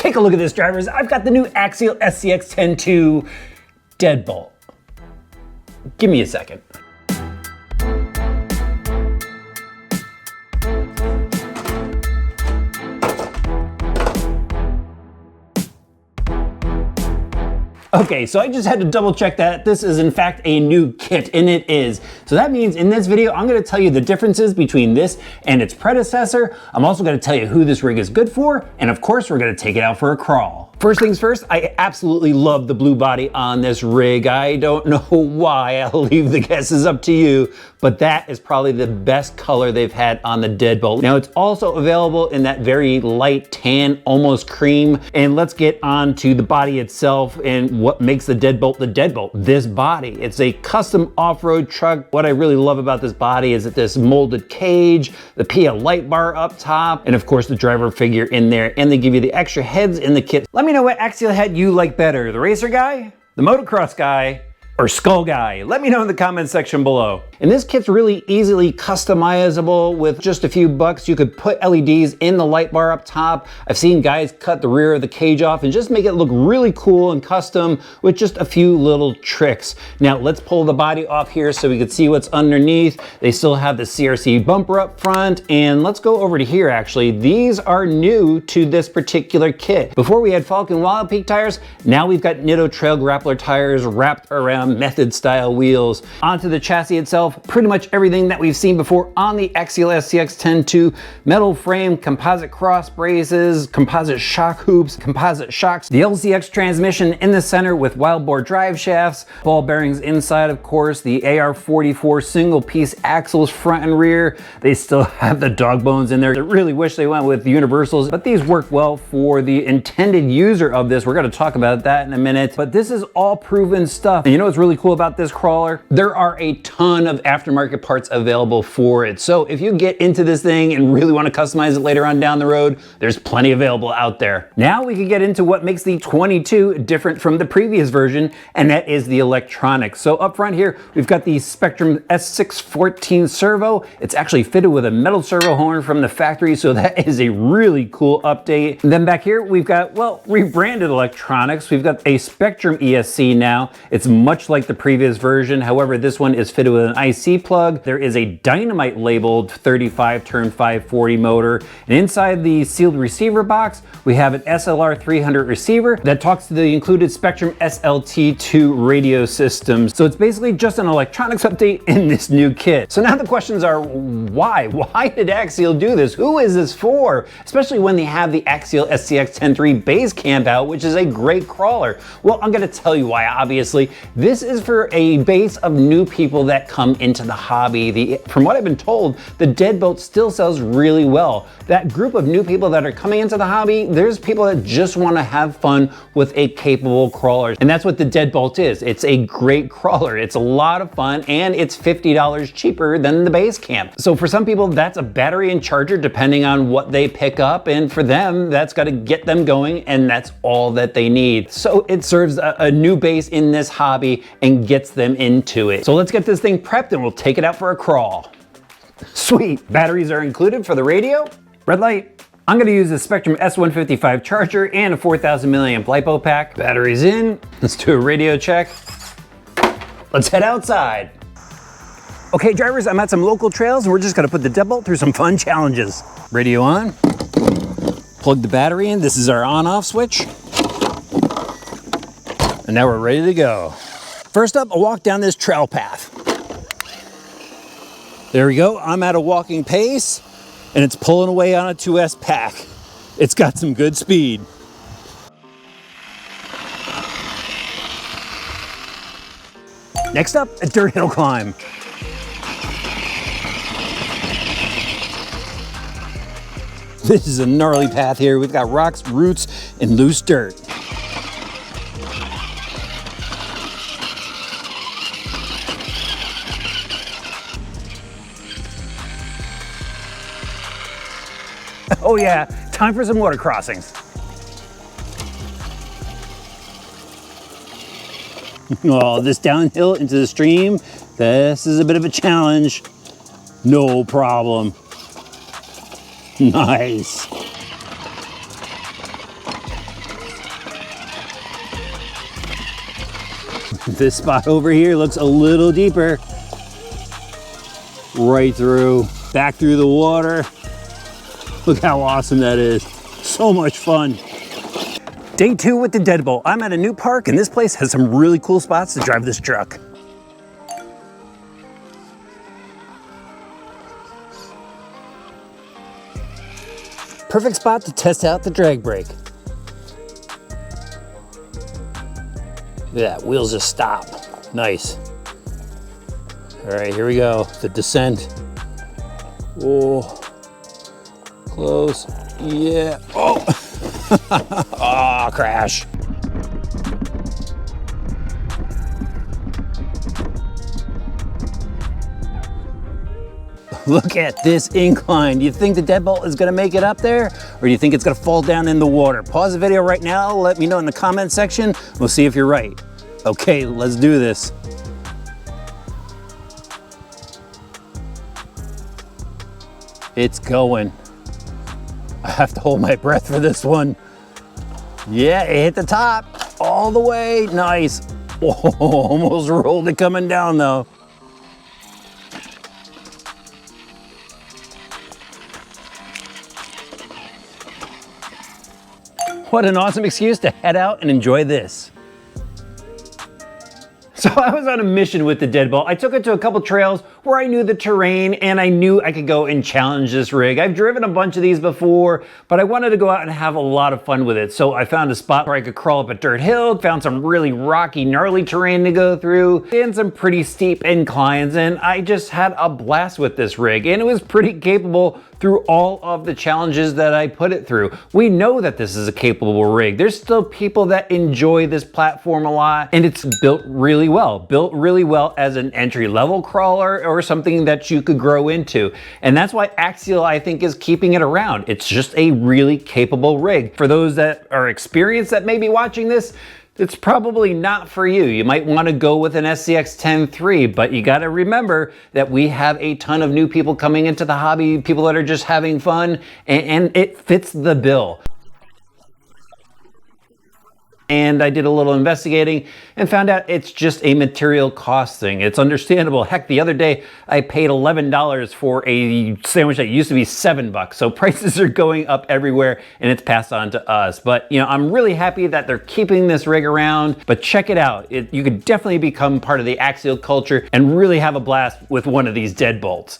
Take a look at this, drivers. I've got the new Axial SCX 10.2 Deadbolt. Give me a second. Okay, so I just had to double check that this is in fact a new kit, and it is. So that means in this video, I'm gonna tell you the differences between this and its predecessor. I'm also gonna tell you who this rig is good for, and of course, we're gonna take it out for a crawl. First things first, I absolutely love the blue body on this rig. I don't know why, I'll leave the guesses up to you, but that is probably the best color they've had on the Deadbolt. Now it's also available in that very light tan, almost cream. And let's get on to the body itself and what makes the Deadbolt the Deadbolt. This body, it's a custom off-road truck. What I really love about this body is that this molded cage, the PIA light bar up top, and of course the driver figure in there, and they give you the extra heads in the kit. Let me know what axial head you like better, the racer guy, the motocross guy, or skull guy. Let me know in the comment section below. And this kit's really easily customizable. With just a few bucks, you could put LEDs in the light bar up top. I've seen guys cut the rear of the cage off and just make it look really cool and custom with just a few little tricks. Now let's pull the body off here so we can see what's underneath. They still have the CRC bumper up front, and let's go over to here actually. These are new to this particular kit. Before we had Falcon Wild Peak tires, now we've got Nitto Trail Grappler tires wrapped around method style wheels. Onto the chassis itself, pretty much everything that we've seen before on the Axial SCX 10.2. Metal frame, composite cross braces, composite shock hoops, composite shocks, the LCX transmission in the center with wild bore drive shafts, ball bearings inside, of course, the AR44 single piece axles front and rear. They still have the dog bones in there. I really wish they went with universals, but these work well for the intended user of this. We're going to talk about that in a minute, but this is all proven stuff. And you know what's really cool about this crawler? There are a ton of aftermarket parts available for it. So if you get into this thing and really want to customize it later on down the road, there's plenty available out there. Now we can get into what makes the 22 different from the previous version, and that is the electronics. So up front here, we've got the Spectrum S614 servo. It's actually fitted with a metal servo horn from the factory, so that is a really cool update. And then back here, we've got, well, rebranded electronics. We've got a Spectrum ESC now. It's much like the previous version. However, this one is fitted with an IC plug. There is a Dynamite labeled 35 turn 540 motor. And inside the sealed receiver box, we have an SLR 300 receiver that talks to the included Spectrum SLT2 radio system. So it's basically just an electronics update in this new kit. So now the questions are, why? Why did Axial do this? Who is this for? Especially when they have the Axial SCX 10.3 base camp out, which is a great crawler. Well, I'm gonna tell you why, obviously. This is for a base of new people that come into the hobby. From what I've been told, the Deadbolt still sells really well. That group of new people that are coming into the hobby, there's people that just want to have fun with a capable crawler. And that's what the Deadbolt is. It's a great crawler. It's a lot of fun, and it's $50 cheaper than the base camp. So for some people, that's a battery and charger depending on what they pick up. And for them, that's got to get them going, and that's all that they need. So it serves a new base in this hobby and gets them into it. So let's get this thing prepped and we'll take it out for a crawl. Sweet, batteries are included for the radio. Red light. I'm gonna use the Spectrum S155 charger and a 4,000 milliamp LiPo pack. Batteries in, let's do a radio check. Let's head outside. Okay drivers, I'm at some local trails and we're just gonna put the Deadbolt through some fun challenges. Radio on, plug the battery in. This is our on-off switch. And now we're ready to go. First up, a walk down this trail path. There we go, I'm at a walking pace and it's pulling away on a 2S pack. It's got some good speed. Next up, a dirt hill climb. This is a gnarly path here. We've got rocks, roots, and loose dirt. Oh yeah, time for some water crossings. Oh, this downhill into the stream, this is a bit of a challenge. No problem. Nice. This spot over here looks a little deeper. Right through, back through the water. Look how awesome that is. So much fun. Day 2 with the Deadbolt. I'm at a new park and this place has some really cool spots to drive this truck. Perfect spot to test out the drag brake. Look at that, wheels just stop. Nice. All right, here we go, the descent. Oh, close, yeah. Oh, oh, crash. Look at this incline. Do you think the Deadbolt is gonna make it up there? Or do you think it's gonna fall down in the water? Pause the video right now, let me know in the comment section. We'll see if you're right. Okay, let's do this. It's going. I have to hold my breath for this one. Yeah, it hit the top all the way. Nice. Oh, almost rolled it coming down though. What an awesome excuse to head out and enjoy this. So I was on a mission with the Deadbolt. I took it to a couple trails where I knew the terrain and I knew I could go and challenge this rig. I've driven a bunch of these before, but I wanted to go out and have a lot of fun with it. So I found a spot where I could crawl up a dirt hill, found some really rocky, gnarly terrain to go through, and some pretty steep inclines, and I just had a blast with this rig, and it was pretty capable through all of the challenges that I put it through. We know that this is a capable rig. There's still people that enjoy this platform a lot, and it's built really well as an entry-level crawler or something that you could grow into. And that's why Axial, I think, is keeping it around. It's just a really capable rig. For those that are experienced that may be watching this, it's probably not for you. You might want to go with an SCX-10 III, but you got to remember that we have a ton of new people coming into the hobby, people that are just having fun, and it fits the bill. And I did a little investigating and found out it's just a material cost thing. It's understandable. Heck, the other day I paid $11 for a sandwich that used to be $7. So prices are going up everywhere and it's passed on to us. But you know, I'm really happy that they're keeping this rig around, but check it out. You could definitely become part of the Axial culture and really have a blast with one of these Deadbolts.